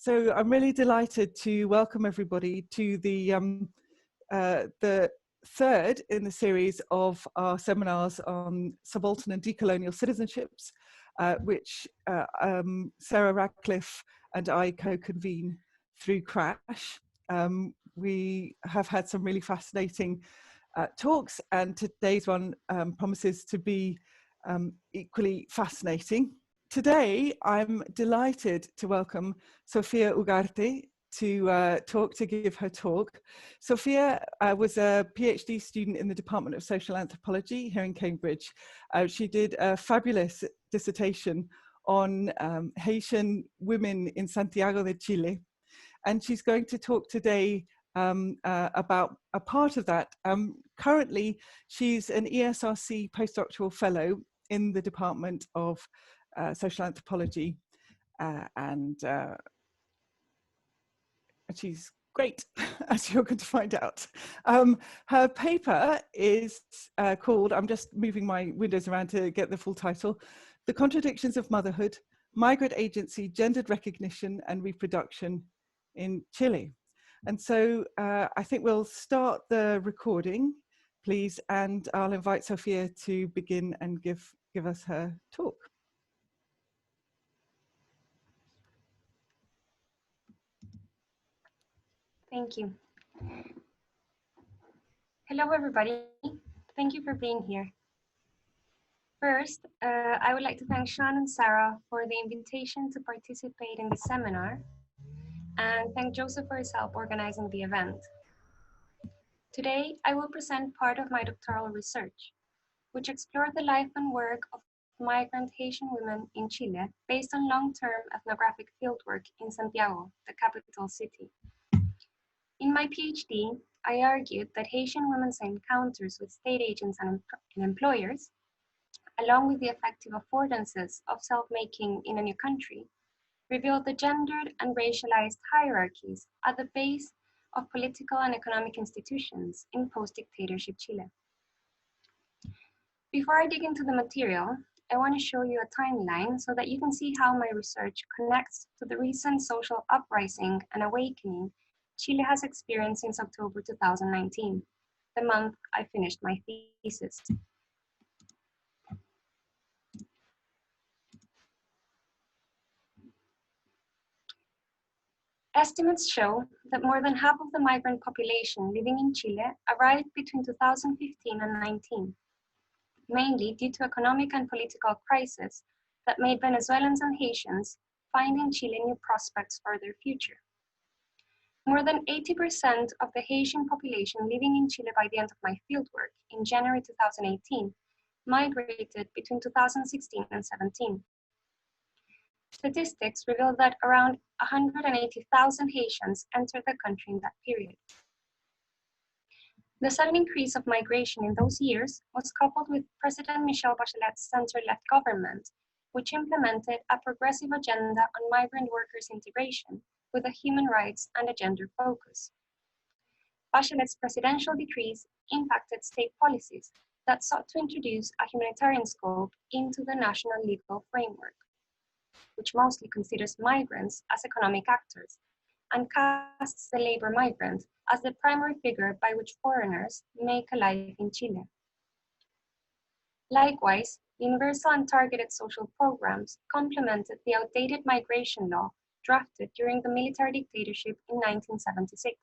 So I'm really delighted to welcome everybody to the third in the series of our seminars on subaltern and decolonial citizenships, which Sarah Radcliffe and I co-convene through CRASSH. We have had some really fascinating talks, and today's one promises to be equally fascinating. Today, I'm delighted to welcome Sophia Ugarthy to give her talk. Sophia was a PhD student in the Department of Social Anthropology here in Cambridge. She did a fabulous dissertation on Haitian women in Santiago de Chile. And she's going to talk today about a part of that. Currently, she's an ESRC postdoctoral fellow in the Department of Social Anthropology, and she's great, as you're going to find out. Her paper is called, I'm just moving my windows around to get the full title, The Contradictions of Motherhood, Migrant Agency, Gendered Recognition and Reproduction in Chile. And so I think we'll start the recording, please, and I'll invite Sophia to begin and give us her talk. Thank you. Hello, everybody. Thank you for being here. First, I would like to thank Sean and Sarah for the invitation to participate in this seminar, and thank Joseph for his help organizing the event. Today, I will present part of my doctoral research, which explored the life and work of migrant Haitian women in Chile based on long-term ethnographic fieldwork in Santiago, the capital city. In my PhD, I argued that Haitian women's encounters with state agents and employers, along with the effective affordances of self-making in a new country, revealed the gendered and racialized hierarchies at the base of political and economic institutions in post-dictatorship Chile. Before I dig into the material, I want to show you a timeline so that you can see how my research connects to the recent social uprising and awakening Chile has experienced since October 2019, the month I finished my thesis. Estimates show that more than half of the migrant population living in Chile arrived between 2015 and 19, mainly due to economic and political crisis that made Venezuelans and Haitians find in Chile new prospects for their future. More than 80% of the Haitian population living in Chile by the end of my fieldwork in January 2018 migrated between 2016 and 17. Statistics reveal that around 180,000 Haitians entered the country in that period. The sudden increase of migration in those years was coupled with President Michelle Bachelet's center-left government, which implemented a progressive agenda on migrant workers' integration with a human rights and a gender focus. Bachelet's presidential decrees impacted state policies that sought to introduce a humanitarian scope into the national legal framework, which mostly considers migrants as economic actors and casts the labor migrant as the primary figure by which foreigners make a life in Chile. Likewise, universal and targeted social programs complemented the outdated migration law drafted during the military dictatorship in 1976,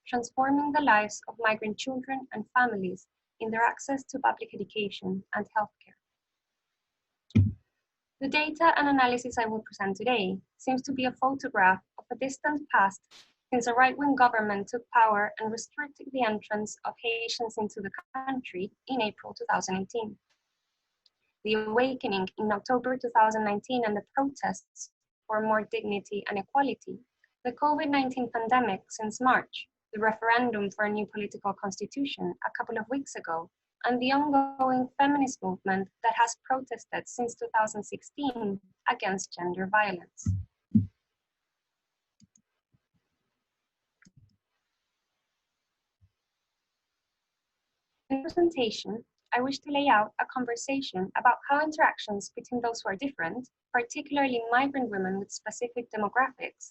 transforming the lives of migrant children and families in their access to public education and healthcare. The data and analysis I will present today seems to be a photograph of a distant past since a right-wing government took power and restricted the entrance of Haitians into the country in April 2018. The awakening in October 2019 and the protests for more dignity and equality, the COVID-19 pandemic since March, the referendum for a new political constitution a couple of weeks ago, and the ongoing feminist movement that has protested since 2016 against gender violence. In this presentation, I wish to lay out a conversation about how interactions between those who are different, particularly migrant women with specific demographics,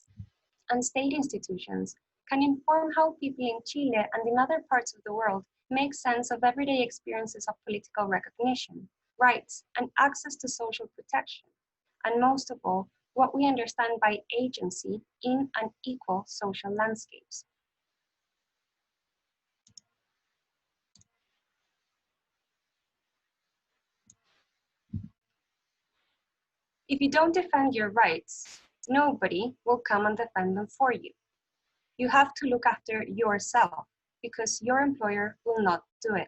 and state institutions can inform how people in Chile and in other parts of the world make sense of everyday experiences of political recognition, rights, and access to social protection, and most of all, what we understand by agency in unequal social landscapes. If you don't defend your rights, nobody will come and defend them for you. You have to look after yourself because your employer will not do it.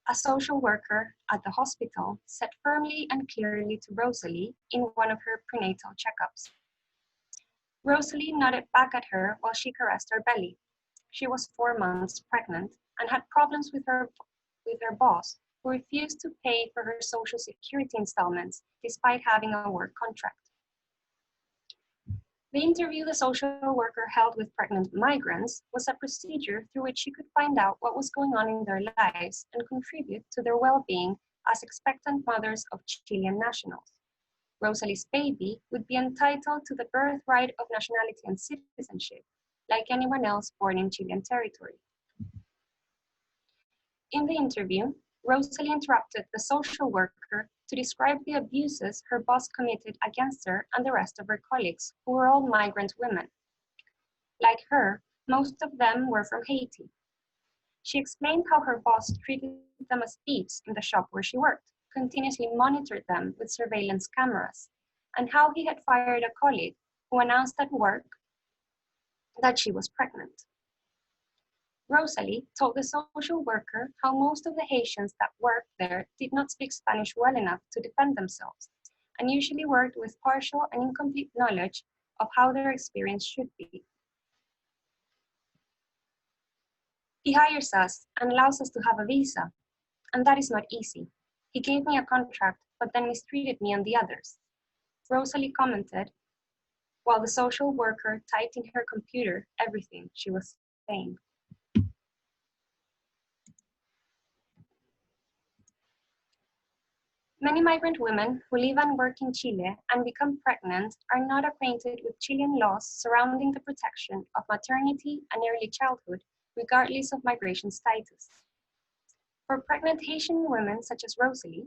A social worker at the hospital said firmly and clearly to Rosalie in one of her prenatal checkups. Rosalie nodded back at her while she caressed her belly. She was 4 months pregnant and had problems with her boss, who refused to pay for her social security installments despite having a work contract. The interview the social worker held with pregnant migrants was a procedure through which she could find out what was going on in their lives and contribute to their well-being as expectant mothers of Chilean nationals. Rosalie's baby would be entitled to the birthright of nationality and citizenship, like anyone else born in Chilean territory. In the interview, Rosalie interrupted the social worker to describe the abuses her boss committed against her and the rest of her colleagues, who were all migrant women. Like her, most of them were from Haiti. She explained how her boss treated them as thieves in the shop where she worked, continuously monitored them with surveillance cameras, and how he had fired a colleague who announced at work that she was pregnant. Rosalie told the social worker how most of the Haitians that worked there did not speak Spanish well enough to defend themselves, and usually worked with partial and incomplete knowledge of how their experience should be. He hires us and allows us to have a visa, and that is not easy. He gave me a contract, but then mistreated me and the others. Rosalie commented, while the social worker typed in her computer everything she was saying. Many migrant women who live and work in Chile and become pregnant are not acquainted with Chilean laws surrounding the protection of maternity and early childhood, regardless of migration status. For pregnant Haitian women such as Rosalie,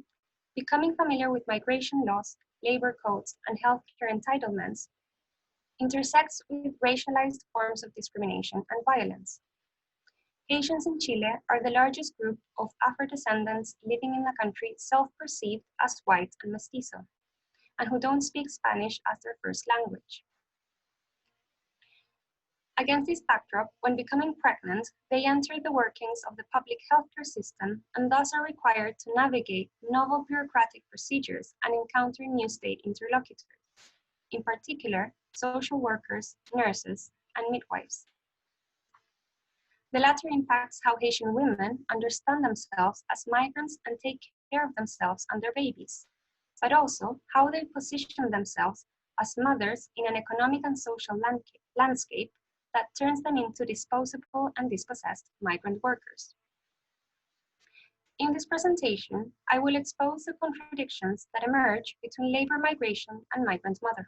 becoming familiar with migration laws, labor codes, and healthcare entitlements intersects with racialized forms of discrimination and violence. Haitians in Chile are the largest group of Afro-descendants living in the country self-perceived as white and mestizo, and who don't speak Spanish as their first language. Against this backdrop, when becoming pregnant, they enter the workings of the public healthcare system and thus are required to navigate novel bureaucratic procedures and encounter new state interlocutors, in particular, social workers, nurses, and midwives. The latter impacts how Haitian women understand themselves as migrants and take care of themselves and their babies, but also how they position themselves as mothers in an economic and social landscape that turns them into disposable and dispossessed migrant workers. In this presentation, I will expose the contradictions that emerge between labor migration and migrant motherhood.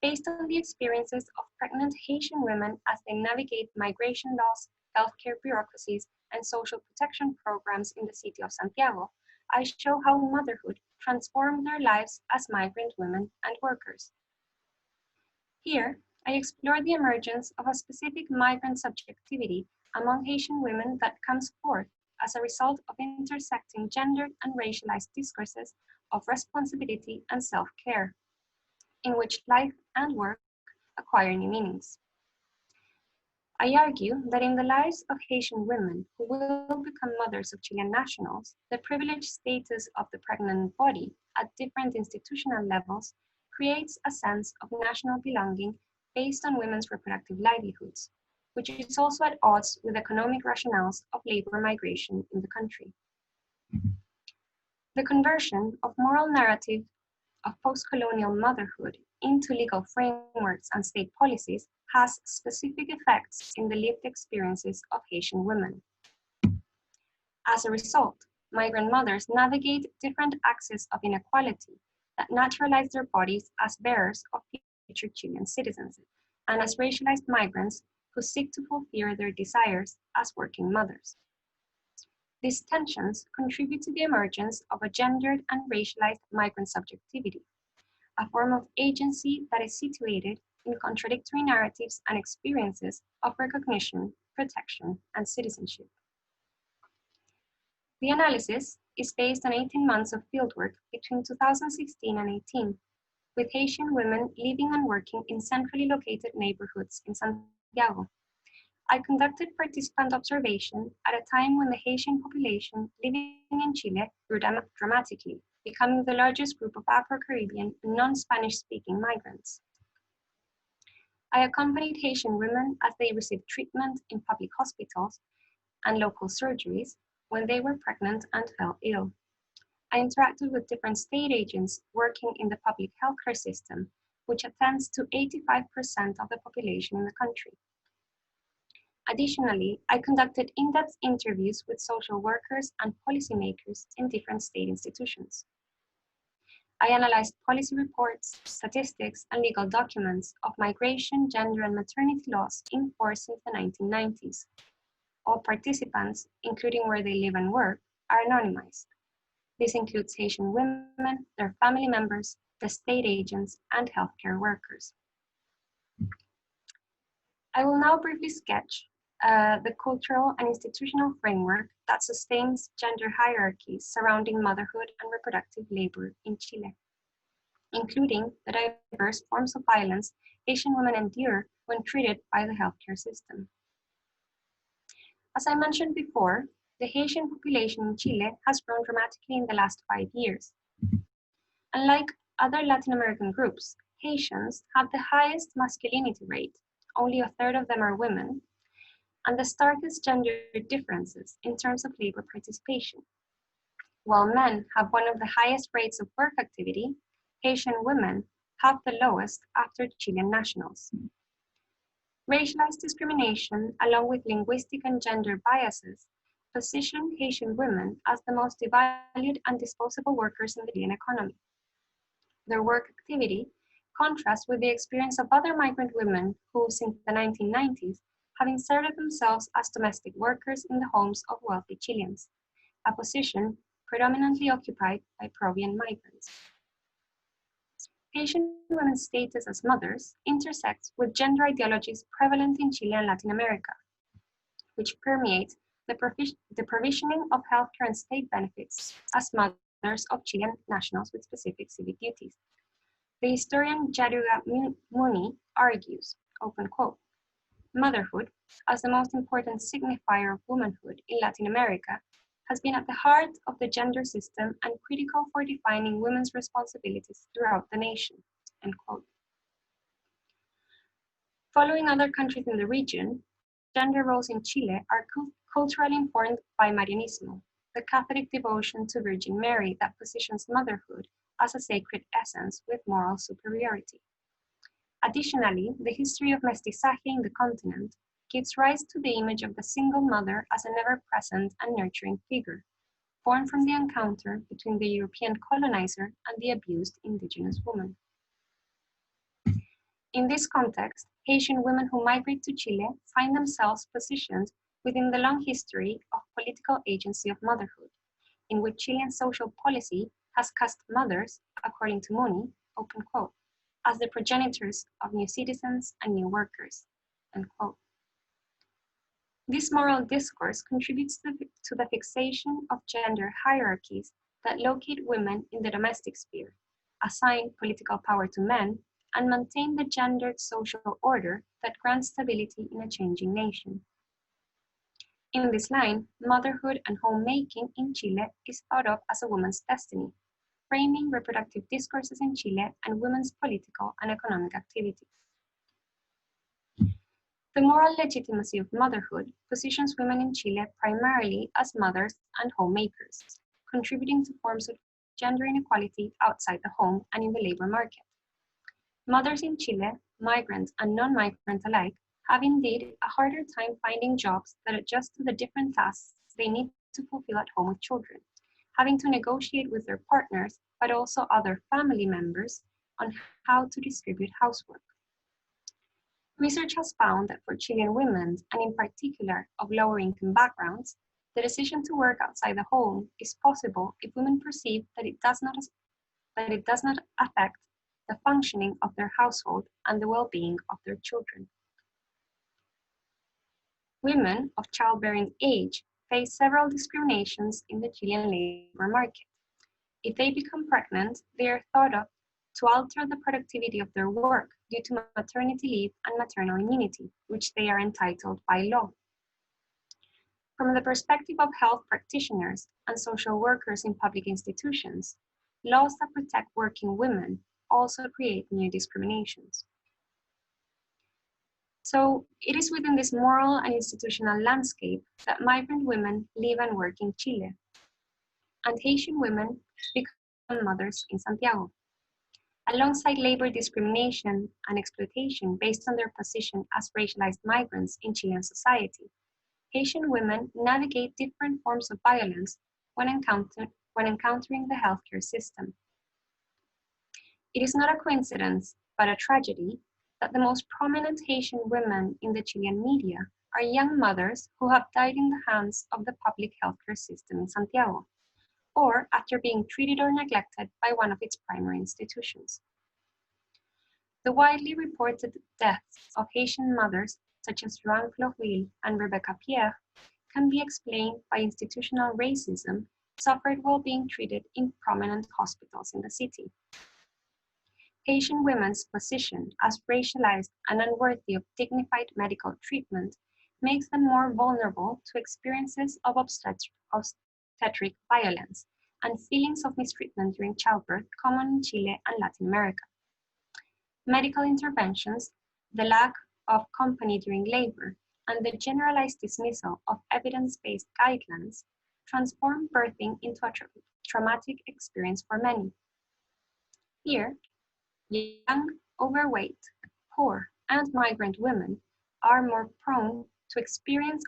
Based on the experiences of pregnant Haitian women as they navigate migration laws, healthcare bureaucracies, and social protection programs in the city of Santiago, I show how motherhood transformed their lives as migrant women and workers. Here, I explore the emergence of a specific migrant subjectivity among Haitian women that comes forth as a result of intersecting gendered and racialized discourses of responsibility and self-care, in which life and work acquire new meanings. I argue that in the lives of Haitian women who will become mothers of Chilean nationals, the privileged status of the pregnant body at different institutional levels creates a sense of national belonging based on women's reproductive livelihoods, which is also at odds with economic rationales of labor migration in the country. The conversion of moral narrative of postcolonial motherhood into legal frameworks and state policies has specific effects in the lived experiences of Haitian women. As a result, migrant mothers navigate different axes of inequality that naturalize their bodies as bearers of future Chilean citizens, and as racialized migrants who seek to fulfill their desires as working mothers. These tensions contribute to the emergence of a gendered and racialized migrant subjectivity, a form of agency that is situated in contradictory narratives and experiences of recognition, protection, and citizenship. The analysis is based on 18 months of fieldwork between 2016 and 18, with Haitian women living and working in centrally located neighborhoods in Santiago. I conducted participant observation at a time when the Haitian population living in Chile grew dramatically, becoming the largest group of Afro-Caribbean and non-Spanish speaking migrants. I accompanied Haitian women as they received treatment in public hospitals and local surgeries when they were pregnant and fell ill. I interacted with different state agents working in the public healthcare system, which attends to 85% of the population in the country. Additionally, I conducted in-depth interviews with social workers and policymakers in different state institutions. I analyzed policy reports, statistics, and legal documents of migration, gender, and maternity laws in force since the 1990s. All participants, including where they live and work, are anonymized. This includes Haitian women, their family members, the state agents, and healthcare workers. I will now briefly sketch the cultural and institutional framework that sustains gender hierarchies surrounding motherhood and reproductive labor in Chile, including the diverse forms of violence Haitian women endure when treated by the healthcare system. As I mentioned before, the Haitian population in Chile has grown dramatically in the last 5 years. Unlike other Latin American groups, Haitians have the highest masculinity rate, only a third of them are women, and the starkest gender differences in terms of labor participation. While men have one of the highest rates of work activity, Haitian women have the lowest after Chilean nationals. Racialized discrimination, along with linguistic and gender biases, position Haitian women as the most devalued and disposable workers in the Chilean economy. Their work activity contrasts with the experience of other migrant women who, since the 1990s, have inserted themselves as domestic workers in the homes of wealthy Chileans, a position predominantly occupied by Peruvian migrants. Haitian women's status as mothers intersects with gender ideologies prevalent in Chile and Latin America, which permeate the provisioning of healthcare and state benefits as mothers of Chilean nationals with specific civic duties. The historian Jaruga Muni argues, open quote, "Motherhood, as the most important signifier of womanhood in Latin America, has been at the heart of the gender system and critical for defining women's responsibilities throughout the nation," end quote. Following other countries in the region, gender roles in Chile are culturally informed by Marianismo, the Catholic devotion to Virgin Mary that positions motherhood as a sacred essence with moral superiority. Additionally, the history of mestizaje in the continent gives rise to the image of the single mother as an ever-present and nurturing figure, born from the encounter between the European colonizer and the abused indigenous woman. In this context, Haitian women who migrate to Chile find themselves positioned within the long history of political agency of motherhood, in which Chilean social policy has cast mothers, according to Muni, open quote, as the progenitors of new citizens and new workers, end quote. This moral discourse contributes to the fixation of gender hierarchies that locate women in the domestic sphere, assign political power to men, and maintain the gendered social order that grants stability in a changing nation. In this line, motherhood and homemaking in Chile is thought of as a woman's destiny, framing reproductive discourses in Chile and women's political and economic activities. The moral legitimacy of motherhood positions women in Chile primarily as mothers and homemakers, contributing to forms of gender inequality outside the home and in the labor market. Mothers in Chile, migrant and non-migrant alike, have indeed a harder time finding jobs that adjust to the different tasks they need to fulfill at home with children, having to negotiate with their partners, but also other family members, on how to distribute housework. Research has found that for Chilean women, and in particular of lower income backgrounds, the decision to work outside the home is possible if women perceive that it does not affect the functioning of their household and the well-being of their children. Women of childbearing age face several discriminations in the Chilean labor market. If they become pregnant, they are thought of to alter the productivity of their work due to maternity leave and maternal immunity, which they are entitled by law. From the perspective of health practitioners and social workers in public institutions, laws that protect working women also create new discriminations. So it is within this moral and institutional landscape that migrant women live and work in Chile, and Haitian women become mothers in Santiago. Alongside labor discrimination and exploitation based on their position as racialized migrants in Chilean society, Haitian women navigate different forms of violence when encountering the healthcare system. It is not a coincidence, but a tragedy, that the most prominent Haitian women in the Chilean media are young mothers who have died in the hands of the public healthcare system in Santiago, or after being treated or neglected by one of its primary institutions. The widely reported deaths of Haitian mothers, such as Joan Florville and Rebecca Pierre, can be explained by institutional racism suffered while being treated in prominent hospitals in the city. Haitian women's position as racialized and unworthy of dignified medical treatment makes them more vulnerable to experiences of obstetric violence and feelings of mistreatment during childbirth common in Chile and Latin America. Medical interventions, the lack of company during labor, and the generalized dismissal of evidence-based guidelines transform birthing into a traumatic experience for many. Here, young, overweight, poor, and migrant women are more prone to experience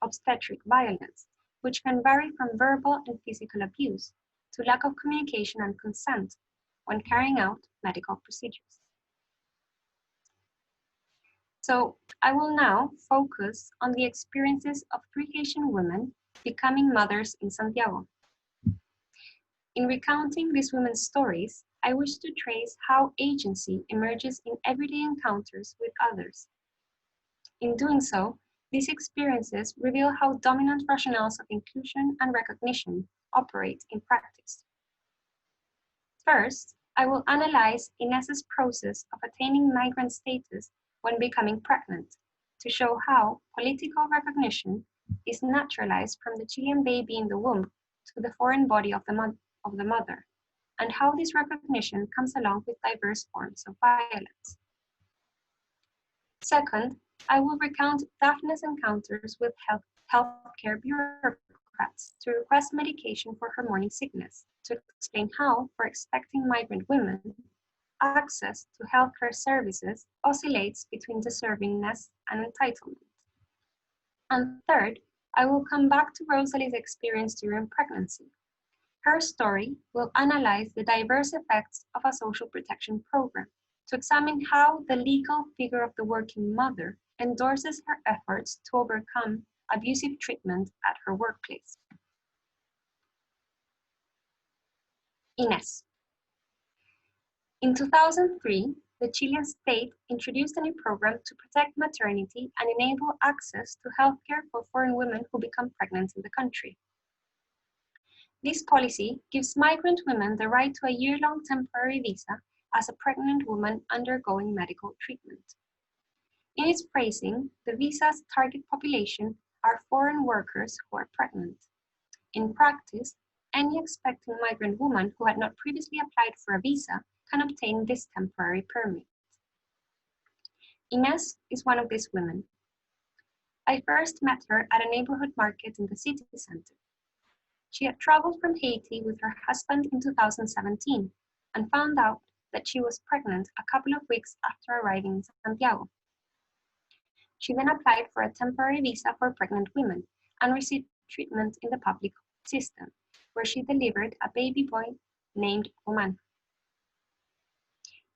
obstetric violence, which can vary from verbal and physical abuse to lack of communication and consent when carrying out medical procedures. So I will now focus on the experiences of 3 Haitian women becoming mothers in Santiago. In recounting these women's stories, I wish to trace how agency emerges in everyday encounters with others. In doing so, these experiences reveal how dominant rationales of inclusion and recognition operate in practice. First, I will analyze Inés's process of attaining migrant status when becoming pregnant, to show how political recognition is naturalized from the Chilean baby in the womb to the foreign body of the mother, and how this recognition comes along with diverse forms of violence. Second, I will recount Daphne's encounters with healthcare bureaucrats to request medication for her morning sickness, to explain how, for expecting migrant women, access to healthcare services oscillates between deservingness and entitlement. And third, I will come back to Rosalie's experience during pregnancy. Her story will analyze the diverse effects of a social protection program to examine how the legal figure of the working mother endorses her efforts to overcome abusive treatment at her workplace. Inés. In 2003, the Chilean state introduced a new program to protect maternity and enable access to healthcare for foreign women who become pregnant in the country. This policy gives migrant women the right to a year-long temporary visa as a pregnant woman undergoing medical treatment. In its phrasing, the visa's target population are foreign workers who are pregnant. In practice, any expecting migrant woman who had not previously applied for a visa can obtain this temporary permit. Inés is one of these women. I first met her at a neighborhood market in the city center. She had traveled from Haiti with her husband in 2017 and found out that she was pregnant a couple of weeks after arriving in Santiago. She then applied for a temporary visa for pregnant women and received treatment in the public system, where she delivered a baby boy named Oman.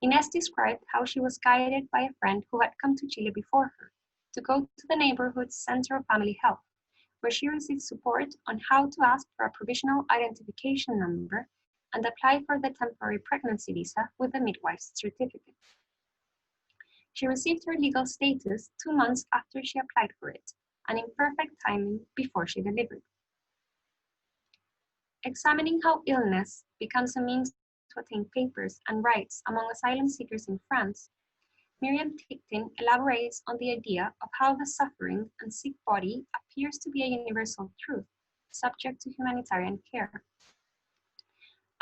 Ines described how she was guided by a friend who had come to Chile before her to go to the neighborhood Center of Family Health, where she received support on how to ask for a provisional identification number and apply for the temporary pregnancy visa with a midwife's certificate. She received her legal status 2 months after she applied for it, and in perfect timing before she delivered. Examining how illness becomes a means to attain papers and rights among asylum seekers in France, Miriam Ticktin elaborates on the idea of how the suffering and sick body appears to be a universal truth, subject to humanitarian care.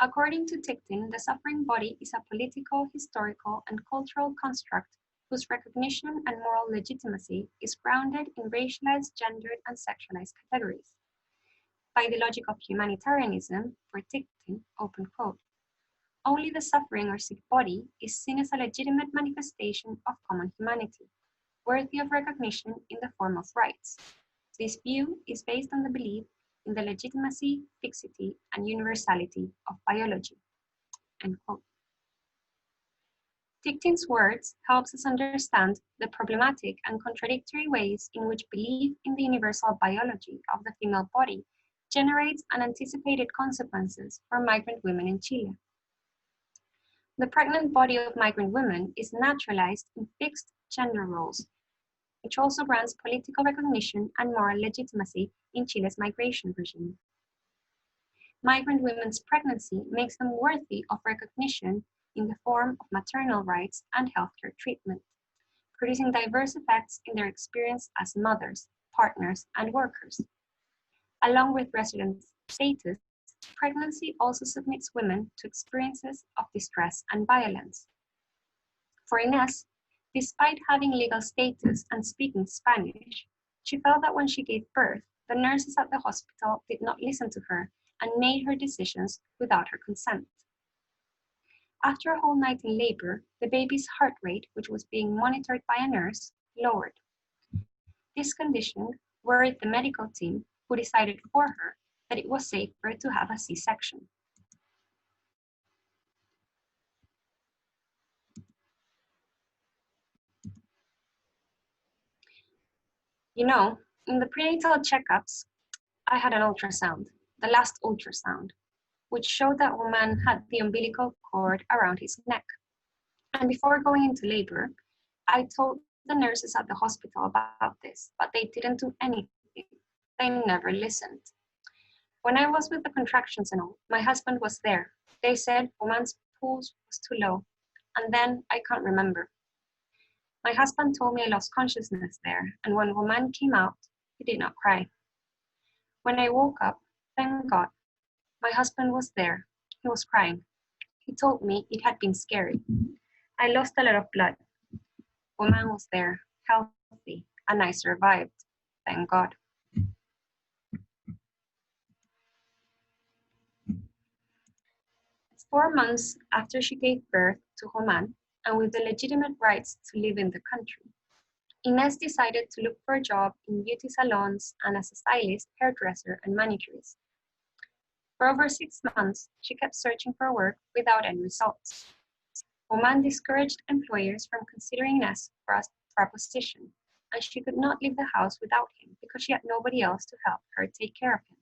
According to Ticktin, the suffering body is a political, historical, and cultural construct whose recognition and moral legitimacy is grounded in racialized, gendered, and sexualized categories. By the logic of humanitarianism, for Ticktin, open quote, only the suffering or sick body is seen as a legitimate manifestation of common humanity, worthy of recognition in the form of rights. This view is based on the belief in the legitimacy, fixity, and universality of biology, end quote. Ticktin's words helps us understand the problematic and contradictory ways in which belief in the universal biology of the female body generates unanticipated consequences for migrant women in Chile. The pregnant body of migrant women is naturalized in fixed gender roles, which also grants political recognition and moral legitimacy in Chile's migration regime. Migrant women's pregnancy makes them worthy of recognition in the form of maternal rights and healthcare treatment, producing diverse effects in their experience as mothers, partners, and workers. Along with resident status, pregnancy also submits women to experiences of distress and violence. For Ines, despite having legal status and speaking Spanish, she felt that when she gave birth, the nurses at the hospital did not listen to her and made her decisions without her consent. After a whole night in labor, the baby's heart rate, which was being monitored by a nurse, lowered. This condition worried the medical team, who decided for her that it was safer to have a C-section. You know, in the prenatal checkups, I had an ultrasound, the last ultrasound, which showed that woman had the umbilical cord around his neck. And before going into labor, I told the nurses at the hospital about this, but they didn't do anything. They never listened. When I was with the contractions and all, my husband was there. They said woman's pulse was too low, and then I can't remember. My husband told me I lost consciousness there, and when woman came out, he did not cry. When I woke up, thank God, my husband was there. He was crying. He told me it had been scary. I lost a lot of blood. Woman was there, healthy, and I survived, thank God. It's 4 months after she gave birth to Roman, and with the legitimate rights to live in the country, Ines decided to look for a job in beauty salons and as a stylist, hairdresser, and manicurist. For over 6 months, she kept searching for work without any results. Roman discouraged employers from considering Ines for a position, and she could not leave the house without him because she had nobody else to help her take care of him.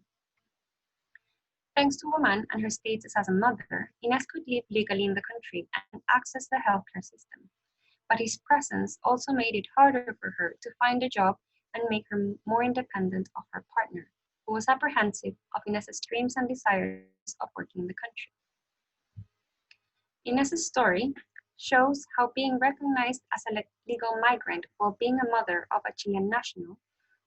Thanks to Roman and her status as a mother, Ines could live legally in the country and access the healthcare system. But his presence also made it harder for her to find a job and make her more independent of her partner, who was apprehensive of Ines's dreams and desires of working in the country. Ines's story shows how being recognized as a legal migrant while being a mother of a Chilean national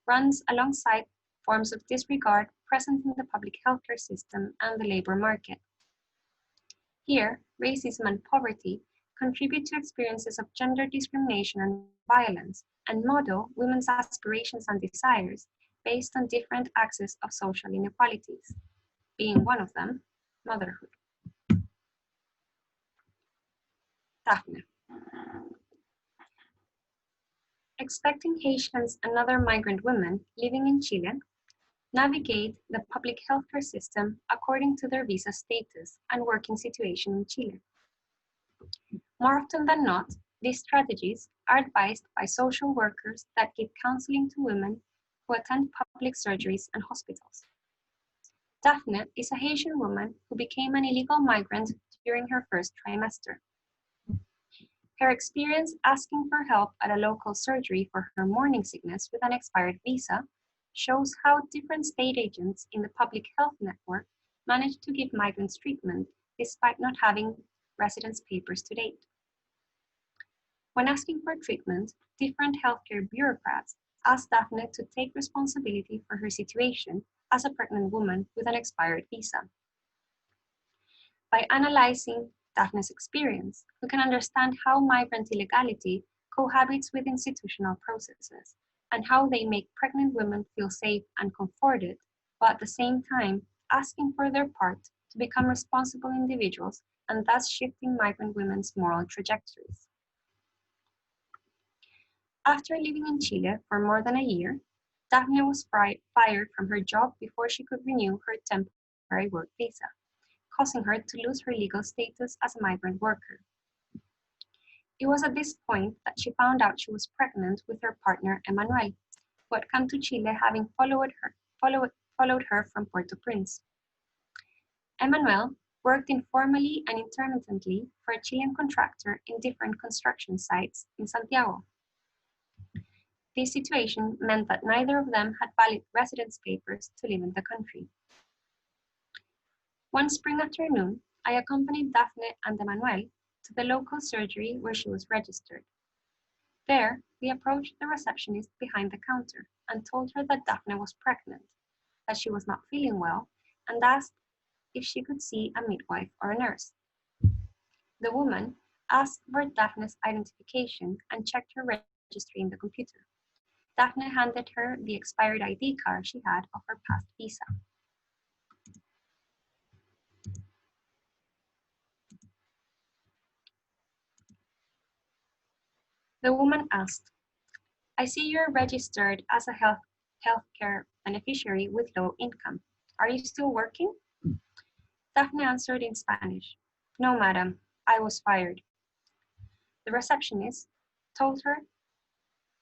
runs alongside forms of disregard present in the public healthcare system and the labor market. Here, racism and poverty contribute to experiences of gender discrimination and violence, and model women's aspirations and desires based on different axes of social inequalities, being one of them, motherhood. Daphne. Expecting Haitians and other migrant women living in Chile navigate the public healthcare system according to their visa status and working situation in Chile. More often than not, these strategies are advised by social workers that give counseling to women who attend public surgeries and hospitals. Daphne is a Haitian woman who became an illegal migrant during her first trimester. Her experience asking for help at a local surgery for her morning sickness with an expired visa shows how different state agents in the public health network manage to give migrants treatment despite not having residence papers to date. When asking for treatment, different healthcare bureaucrats asked Daphne to take responsibility for her situation as a pregnant woman with an expired visa. By analyzing Daphne's experience, we can understand how migrant illegality cohabits with institutional processes and how they make pregnant women feel safe and comforted, while at the same time asking for their part to become responsible individuals and thus shifting migrant women's moral trajectories. After living in Chile for more than a year, Daphne was fired from her job before she could renew her temporary work visa, causing her to lose her legal status as a migrant worker. It was at this point that she found out she was pregnant with her partner Emmanuel, who had come to Chile having followed her from Port-au-Prince. Emmanuel worked informally and intermittently for a Chilean contractor in different construction sites in Santiago. This situation meant that neither of them had valid residence papers to live in the country. One spring afternoon, I accompanied Daphne and Emmanuel to the local surgery where she was registered. There, we approached the receptionist behind the counter and told her that Daphne was pregnant, that she was not feeling well, and asked if she could see a midwife or a nurse. The woman asked for Daphne's identification and checked her registry in the computer. Daphne handed her the expired ID card she had of her past visa. The woman asked, "I see you're registered as a healthcare beneficiary with low income. Are you still working?" Daphne answered in Spanish, "No, madam, I was fired." The receptionist told her,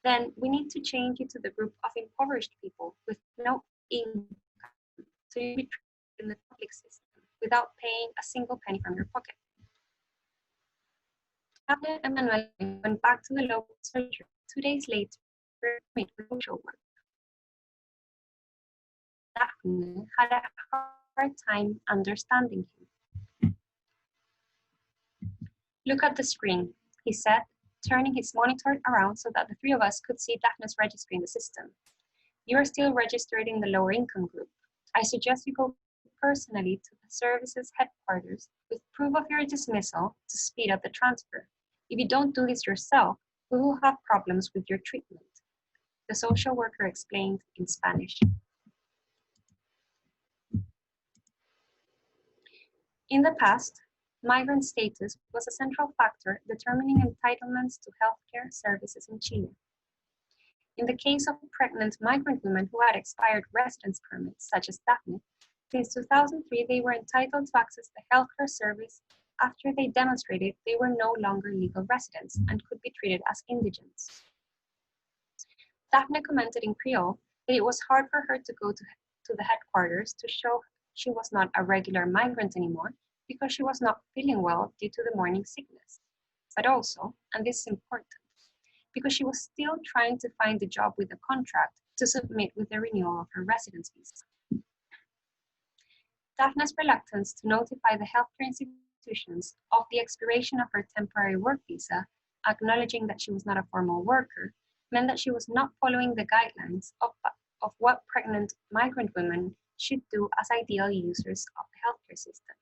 "Then we need to change you to the group of impoverished people with no income, so you'll be treated in the public system without paying a single penny from your pocket." Daphne and Manuel went back to the local surgery 2 days later to meet with social work. Daphne had a hard time understanding him. "Look at the screen," he said, turning his monitor around so that the three of us could see Daphne's registry in the system. "You are still registered in the lower income group. I suggest you go personally to the services headquarters with proof of your dismissal to speed up the transfer. If you don't do this yourself, we will have problems with your treatment," the social worker explained in Spanish. In the past, migrant status was a central factor determining entitlements to healthcare services in Chile. In the case of pregnant migrant women who had expired residence permits, such as Daphne, since 2003 they were entitled to access the healthcare service after they demonstrated they were no longer legal residents and could be treated as indigents. Daphne commented in Creole that it was hard for her to go to the headquarters to show she was not a regular migrant anymore because she was not feeling well due to the morning sickness, but also, and this is important, because she was still trying to find a job with a contract to submit with the renewal of her residence visa. Daphne's reluctance to notify the healthcare institutions of the expiration of her temporary work visa, acknowledging that she was not a formal worker, meant that she was not following the guidelines of what pregnant migrant women should do as ideal users of the healthcare system.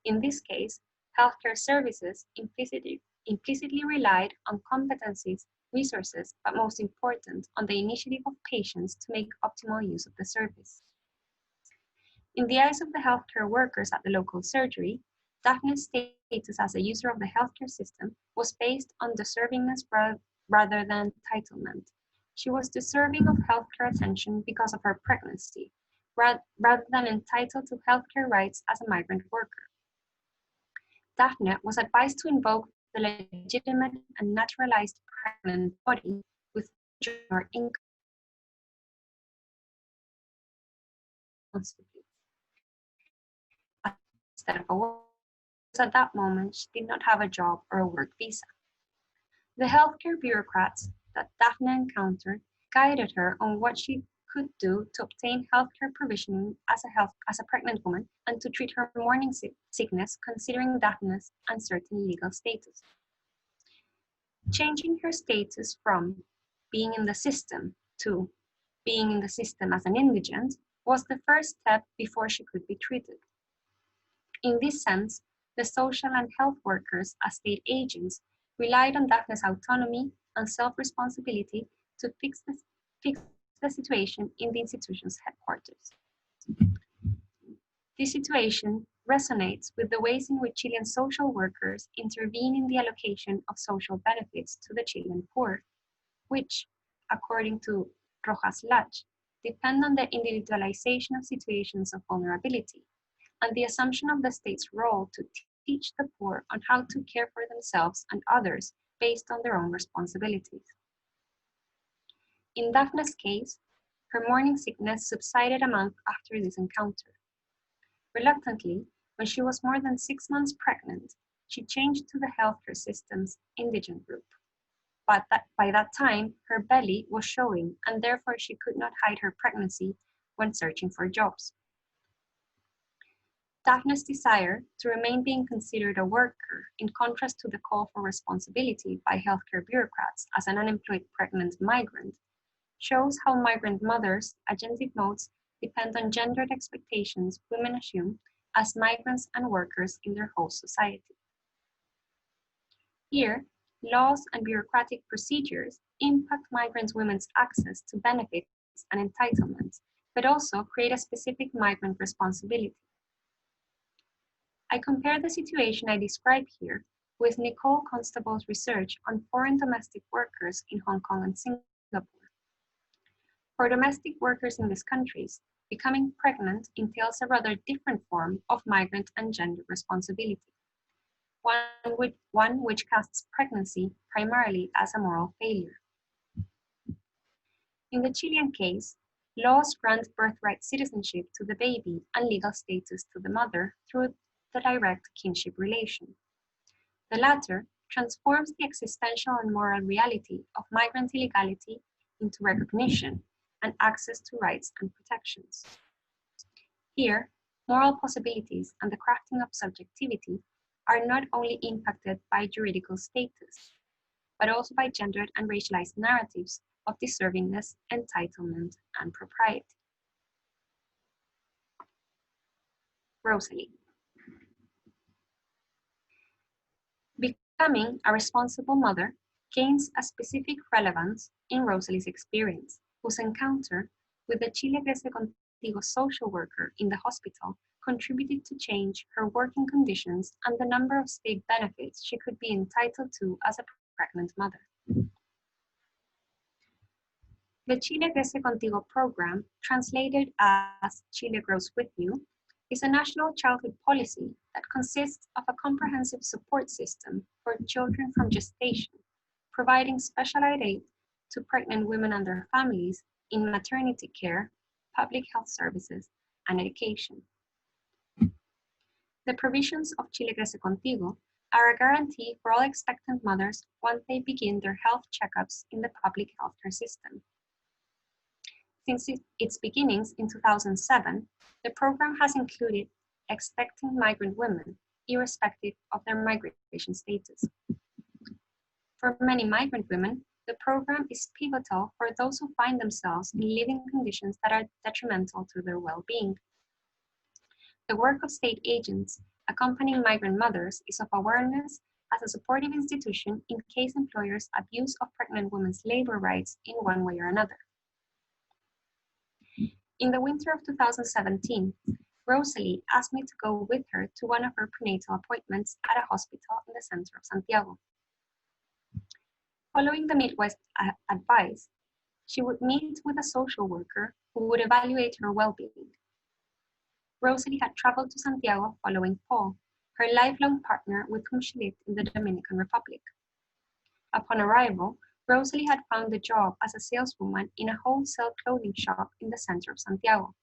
In this case, healthcare services implicitly relied on competencies, resources, but most important, on the initiative of patients to make optimal use of the service. In the eyes of the healthcare workers at the local surgery, Daphne's status as a user of the healthcare system was based on deservingness rather than entitlement. She was deserving of healthcare attention because of her pregnancy, rather than entitled to healthcare rights as a migrant worker. Daphne was advised to invoke the legitimate and naturalized pregnant body with or income. Instead of a worker, at that moment she did not have a job or a work visa. The healthcare bureaucrats that Daphne encountered guided her on what she could do to obtain healthcare provisioning as a pregnant woman and to treat her morning sickness, considering Daphne's uncertain legal status. Changing her status from being in the system to being in the system as an indigent was the first step before she could be treated. In this sense, the social and health workers as state agents relied on Daphne's autonomy and self-responsibility to fix the situation in the institution's headquarters. This situation resonates with the ways in which Chilean social workers intervene in the allocation of social benefits to the Chilean poor, which, according to Rojas Lach, depend on the individualization of situations of vulnerability and the assumption of the state's role to teach the poor on how to care for themselves and others based on their own responsibilities. In Daphne's case, her morning sickness subsided a month after this encounter. Reluctantly, when she was more than 6 months pregnant, she changed to the healthcare system's indigent group. But by that time, her belly was showing, and therefore she could not hide her pregnancy when searching for jobs. Daphne's desire to remain being considered a worker, in contrast to the call for responsibility by healthcare bureaucrats as an unemployed pregnant migrant, shows how migrant mothers' agentic modes depend on gendered expectations women assume as migrants and workers in their host society. Here, laws and bureaucratic procedures impact migrant women's access to benefits and entitlements, but also create a specific migrant responsibility. I compare the situation I describe here with Nicole Constable's research on foreign domestic workers in Hong Kong and Singapore. For domestic workers in these countries, becoming pregnant entails a rather different form of migrant and gender responsibility, one which casts pregnancy primarily as a moral failure. In the Chilean case, laws grant birthright citizenship to the baby and legal status to the mother through the direct kinship relation. The latter transforms the existential and moral reality of migrant illegality into recognition and access to rights and protections. Here, moral possibilities and the crafting of subjectivity are not only impacted by juridical status, but also by gendered and racialized narratives of deservingness, entitlement, and propriety. Rosalie. Becoming a responsible mother gains a specific relevance in Rosalie's experience, whose encounter with the Chile Crece Contigo social worker in the hospital contributed to change her working conditions and the number of state benefits she could be entitled to as a pregnant mother. The Chile Crece Contigo program, translated as Chile Grows With You, is a national childhood policy that consists of a comprehensive support system for children from gestation, providing specialized aid to pregnant women and their families in maternity care, public health services, and education. The provisions of Chile Crece Contigo are a guarantee for all expectant mothers once they begin their health checkups in the public healthcare system. Since its beginnings in 2007, the program has included expecting migrant women, irrespective of their migration status. For many migrant women, the program is pivotal for those who find themselves in living conditions that are detrimental to their well-being. The work of state agents accompanying migrant mothers is of awareness as a supportive institution in case employers abuse of pregnant women's labor rights in one way or another. In the winter of 2017, Rosalie asked me to go with her to one of her prenatal appointments at a hospital in the center of Santiago. Following the midwife's advice, she would meet with a social worker who would evaluate her well-being. Rosalie had traveled to Santiago following Paul, her lifelong partner with whom she lived in the Dominican Republic. Upon arrival, Rosalie had found a job as a saleswoman in a wholesale clothing shop in the center of Santiago,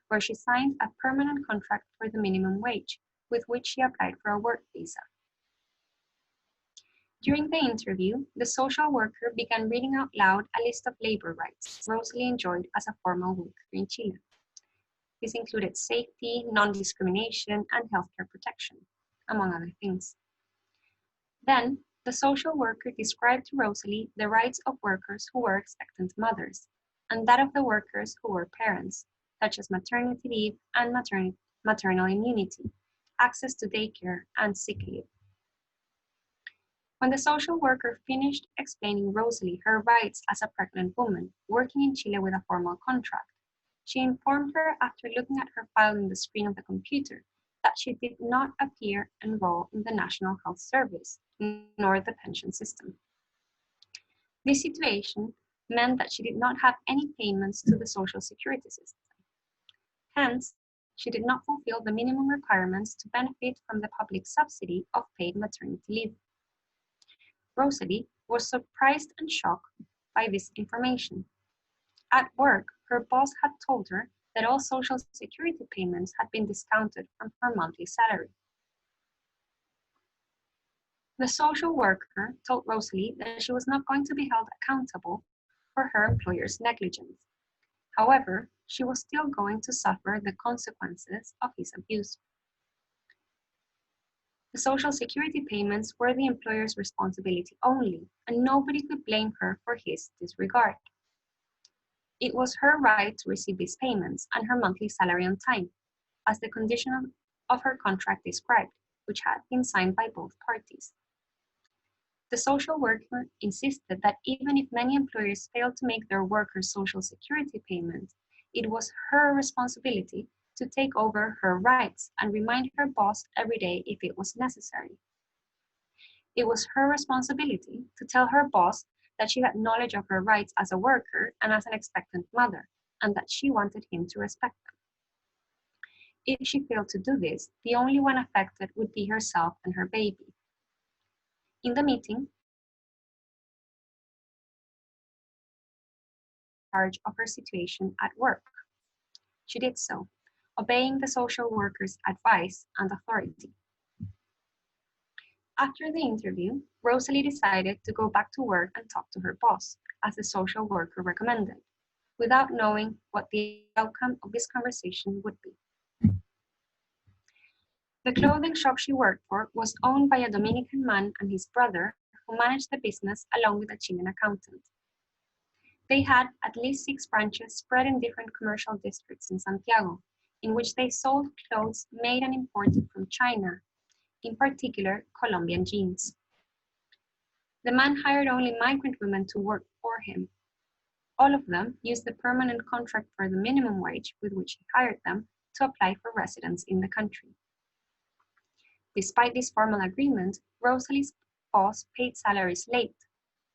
where she signed a permanent contract for the minimum wage, with which she applied for a work visa. During the interview, the social worker began reading out loud a list of labor rights Rosalie enjoyed as a formal worker in Chile. This included safety, non-discrimination, and healthcare protection, among other things. Then, the social worker described to Rosalie the rights of workers who were expectant mothers, and that of the workers who were parents, such as maternity leave and maternal immunity, access to daycare, and sick leave. When the social worker finished explaining Rosalie her rights as a pregnant woman working in Chile with a formal contract, she informed her after looking at her file in the screen of the computer that she did not appear enrolled in the National Health Service, nor the pension system. This situation meant that she did not have any payments to the Social Security system. Hence, she did not fulfill the minimum requirements to benefit from the public subsidy of paid maternity leave. Rosalie was surprised and shocked by this information. At work, her boss had told her that all Social Security payments had been discounted from her monthly salary. The social worker told Rosalie that she was not going to be held accountable for her employer's negligence. However, she was still going to suffer the consequences of his abuse. The Social Security payments were the employer's responsibility only, and nobody could blame her for his disregard. It was her right to receive these payments and her monthly salary on time, as the condition of her contract described, which had been signed by both parties. The social worker insisted that even if many employers failed to make their workers' Social Security payments, it was her responsibility to take over her rights and remind her boss every day if it was necessary. It was her responsibility to tell her boss that she had knowledge of her rights as a worker and as an expectant mother, and that she wanted him to respect them. If she failed to do this, the only one affected would be herself and her baby. In the meeting, charge of her situation at work. She did so, obeying the social worker's advice and authority. After the interview, Rosalie decided to go back to work and talk to her boss, as the social worker recommended, without knowing what the outcome of this conversation would be. The clothing shop she worked for was owned by a Dominican man and his brother, who managed the business along with a Chilean accountant. They had at least 6 branches spread in different commercial districts in Santiago, in which they sold clothes made and imported from China, in particular Colombian jeans. The man hired only migrant women to work for him. All of them used the permanent contract for the minimum wage with which he hired them to apply for residence in the country. Despite this formal agreement, Rosalie's boss paid salaries late,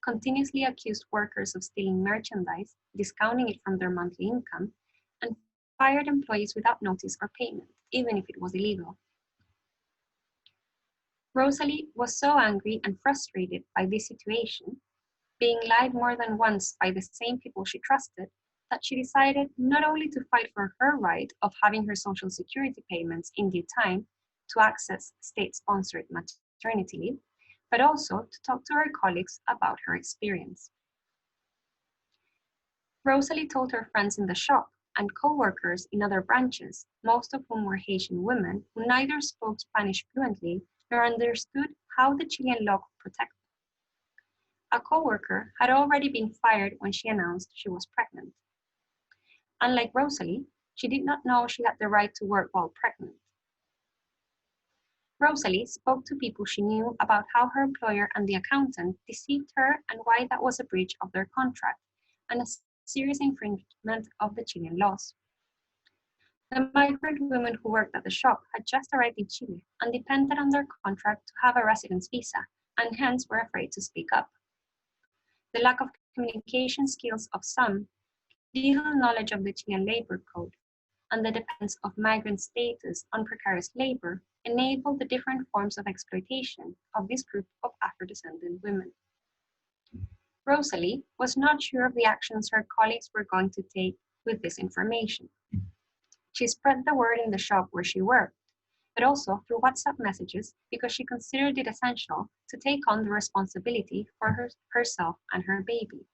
continuously accused workers of stealing merchandise, discounting it from their monthly income, and fired employees without notice or payment, even if it was illegal. Rosalie was so angry and frustrated by this situation, being lied more than once by the same people she trusted, that she decided not only to fight for her right of having her Social Security payments in due time to access state-sponsored maternity leave, but also to talk to her colleagues about her experience. Rosalie told her friends in the shop and co-workers in other branches, most of whom were Haitian women who neither spoke Spanish fluently nor understood how the Chilean law could protect them. A co-worker had already been fired when she announced she was pregnant. Unlike Rosalie, she did not know she had the right to work while pregnant. Rosalie spoke to people she knew about how her employer and the accountant deceived her and why that was a breach of their contract and a serious infringement of the Chilean laws. The migrant women who worked at the shop had just arrived in Chile and depended on their contract to have a residence visa, and hence were afraid to speak up. The lack of communication skills of some, little knowledge of the Chilean labor code, and the dependence of migrant status on precarious labor enable the different forms of exploitation of this group of Afro-descendant women. Rosalie was not sure of the actions her colleagues were going to take with this information. She spread the word in the shop where she worked, but also through WhatsApp messages because she considered it essential to take on the responsibility for herself and her baby.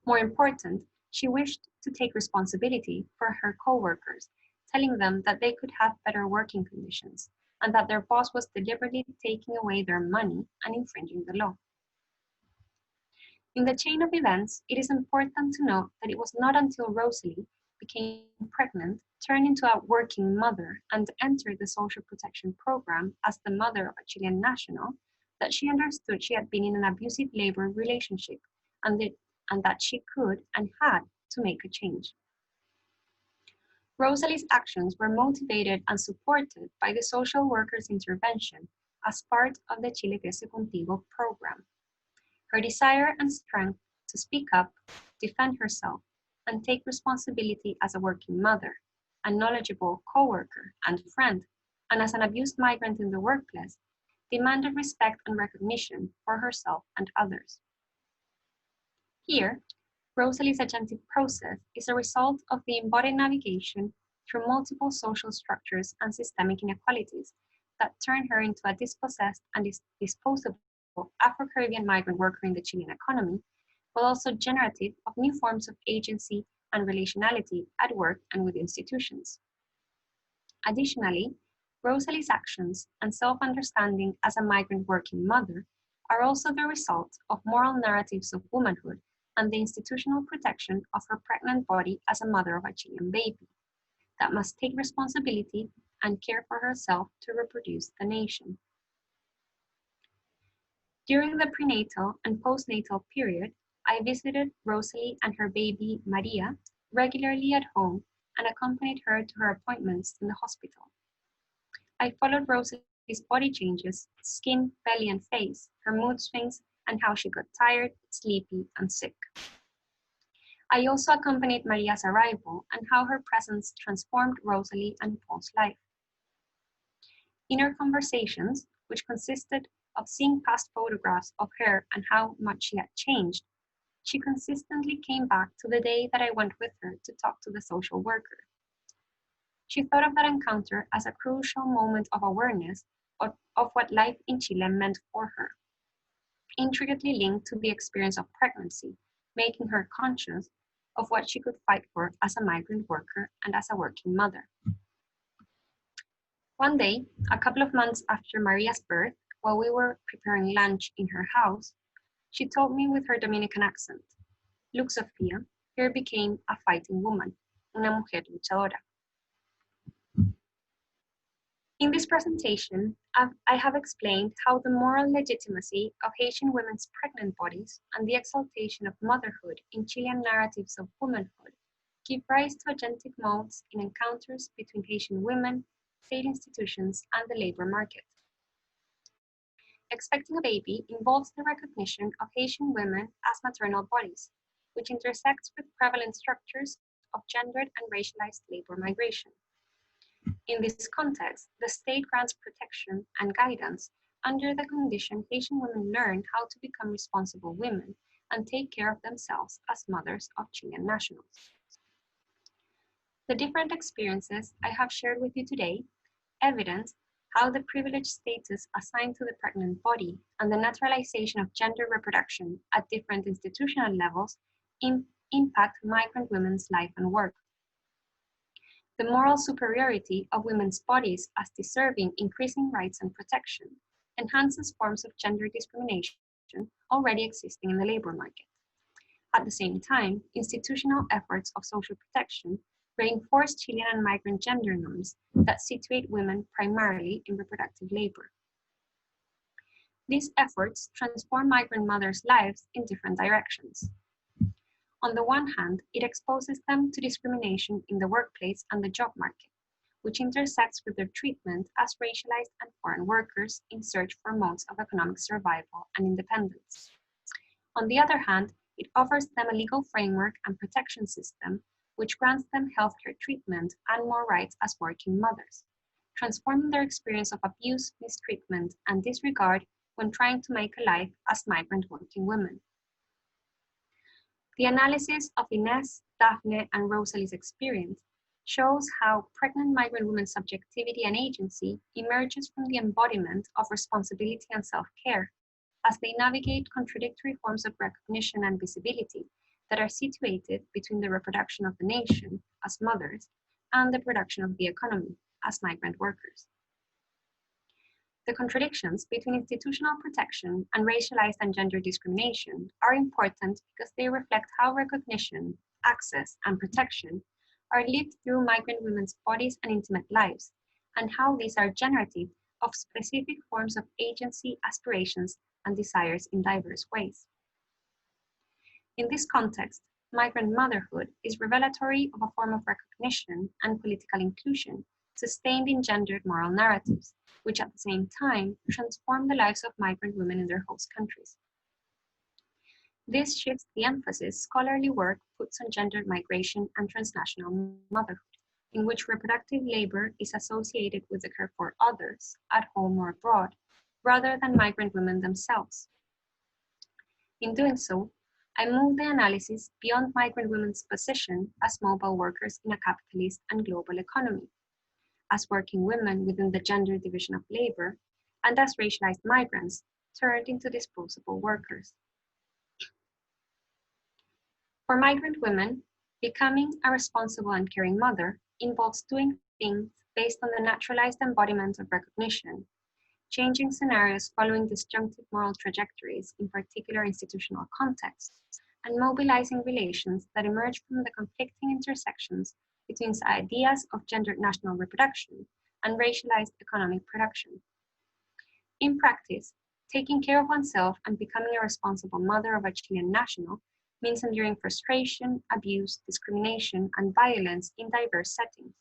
More important, she wished to take responsibility for her co-workers, telling them that they could have better working conditions and that their boss was deliberately taking away their money and infringing the law. In the chain of events, it is important to note that it was not until Rosalie became pregnant, turned into a working mother, and entered the social protection program as the mother of a Chilean national, that she understood she had been in an abusive labor relationship and that she could and had to make a change. Rosalie's actions were motivated and supported by the social workers' intervention as part of the Chile Crece Contigo program. Her desire and strength to speak up, defend herself, and take responsibility as a working mother, a knowledgeable co-worker and friend, and as an abused migrant in the workplace, demanded respect and recognition for herself and others. Here, Rosalie's agentic process is a result of the embodied navigation through multiple social structures and systemic inequalities that turn her into a dispossessed and disposable Afro-Caribbean migrant worker in the Chilean economy, but also generative of new forms of agency and relationality at work and with institutions. Additionally, Rosalie's actions and self-understanding as a migrant working mother are also the result of moral narratives of womanhood and the institutional protection of her pregnant body as a mother of a Chilean baby that must take responsibility and care for herself to reproduce the nation. During the prenatal and postnatal period, I visited Rosalie and her baby Maria regularly at home and accompanied her to her appointments in the hospital. I followed Rosalie's body changes, skin, belly, and face, her mood swings, and how she got tired, sleepy, and sick. I also accompanied Maria's arrival and how her presence transformed Rosalie and Paul's life. In our conversations, which consisted of seeing past photographs of her and how much she had changed, she consistently came back to the day that I went with her to talk to the social worker. She thought of that encounter as a crucial moment of awareness of what life in Chile meant for her, intricately linked to the experience of pregnancy, making her conscious of what she could fight for as a migrant worker and as a working mother. One day, a couple of months after Maria's birth, while we were preparing lunch in her house, she told me with her Dominican accent, "Look, Sofia, here became a fighting woman, una mujer luchadora." In this presentation, I have explained how the moral legitimacy of Haitian women's pregnant bodies and the exaltation of motherhood in Chilean narratives of womanhood give rise to agentic modes in encounters between Haitian women, state institutions, and the labor market. Expecting a baby involves the recognition of Haitian women as maternal bodies, which intersects with prevalent structures of gendered and racialized labor migration. In this context, the state grants protection and guidance under the condition Haitian women learn how to become responsible women and take care of themselves as mothers of Chilean nationals. The different experiences I have shared with you today evidence how the privileged status assigned to the pregnant body and the naturalization of gender reproduction at different institutional levels impact migrant women's life and work. The moral superiority of women's bodies as deserving increasing rights and protection enhances forms of gender discrimination already existing in the labor market. At the same time, institutional efforts of social protection reinforce Chilean and migrant gender norms that situate women primarily in reproductive labor. These efforts transform migrant mothers' lives in different directions. On the one hand, it exposes them to discrimination in the workplace and the job market, which intersects with their treatment as racialized and foreign workers in search for modes of economic survival and independence. On the other hand, it offers them a legal framework and protection system which grants them healthcare treatment and more rights as working mothers, transforming their experience of abuse, mistreatment, and disregard when trying to make a life as migrant working women. The analysis of Ines, Daphne, and Rosalie's experience shows how pregnant migrant women's subjectivity and agency emerges from the embodiment of responsibility and self-care as they navigate contradictory forms of recognition and visibility that are situated between the reproduction of the nation as mothers and the production of the economy as migrant workers. The contradictions between institutional protection and racialized and gender discrimination are important because they reflect how recognition, access, and protection are lived through migrant women's bodies and intimate lives, and how these are generative of specific forms of agency, aspirations, and desires in diverse ways. In this context, migrant motherhood is revelatory of a form of recognition and political inclusion sustained in gendered moral narratives, which at the same time transform the lives of migrant women in their host countries. This shifts the emphasis scholarly work puts on gendered migration and transnational motherhood, in which reproductive labor is associated with the care for others, at home or abroad, rather than migrant women themselves. In doing so, I move the analysis beyond migrant women's position as mobile workers in a capitalist and global economy, as working women within the gender division of labor, and as racialized migrants turned into disposable workers. For migrant women, becoming a responsible and caring mother involves doing things based on the naturalized embodiment of recognition, changing scenarios following disjunctive moral trajectories in particular institutional contexts, and mobilizing relations that emerge from the conflicting intersections between ideas of gendered national reproduction and racialized economic production. In practice, taking care of oneself and becoming a responsible mother of a Chilean national means enduring frustration, abuse, discrimination, and violence in diverse settings,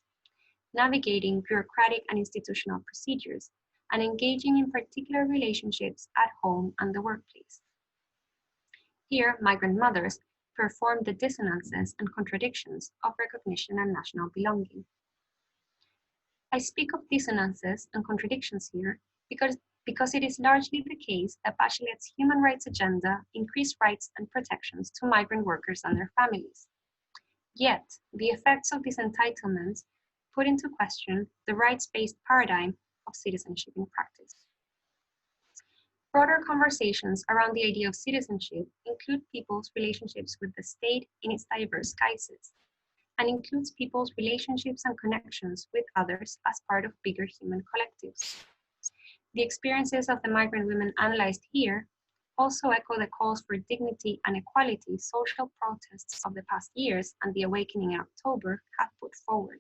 navigating bureaucratic and institutional procedures, and engaging in particular relationships at home and the workplace. Here, migrant mothers perform the dissonances and contradictions of recognition and national belonging. I speak of dissonances and contradictions here because it is largely the case that Bachelet's human rights agenda increased rights and protections to migrant workers and their families. Yet, the effects of these entitlements put into question the rights-based paradigm of citizenship in practice. Broader conversations around the idea of citizenship include people's relationships with the state in its diverse guises, and includes people's relationships and connections with others as part of bigger human collectives. The experiences of the migrant women analyzed here also echo the calls for dignity and equality social protests of the past years and the awakening in October have put forward.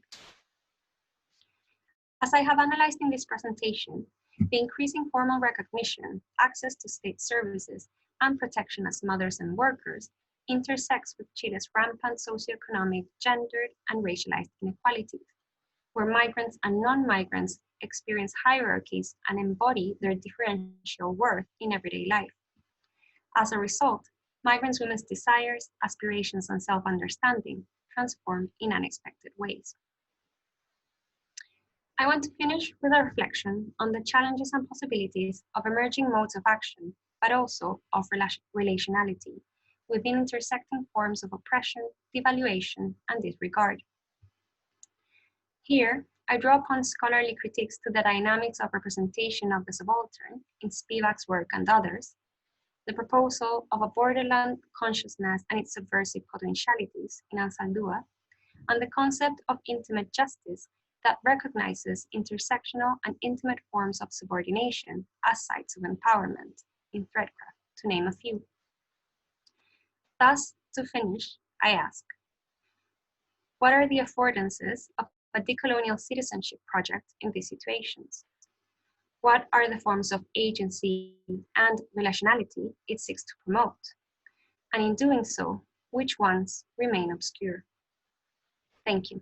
As I have analyzed in this presentation, the increasing formal recognition, access to state services, and protection as mothers and workers intersects with Chile's rampant socioeconomic, gendered, and racialized inequalities, where migrants and non-migrants experience hierarchies and embody their differential worth in everyday life. As a result, migrant women's desires, aspirations, and self-understanding transform in unexpected ways. I want to finish with a reflection on the challenges and possibilities of emerging modes of action, but also of relationality within intersecting forms of oppression, devaluation, and disregard. Here, I draw upon scholarly critiques to the dynamics of representation of the subaltern in Spivak's work and others, the proposal of a borderland consciousness and its subversive potentialities in Ansaldúa, and the concept of intimate justice that recognizes intersectional and intimate forms of subordination as sites of empowerment in Threadcraft, to name a few. Thus, to finish, I ask, what are the affordances of a decolonial citizenship project in these situations? What are the forms of agency and relationality it seeks to promote? And in doing so, which ones remain obscure? Thank you.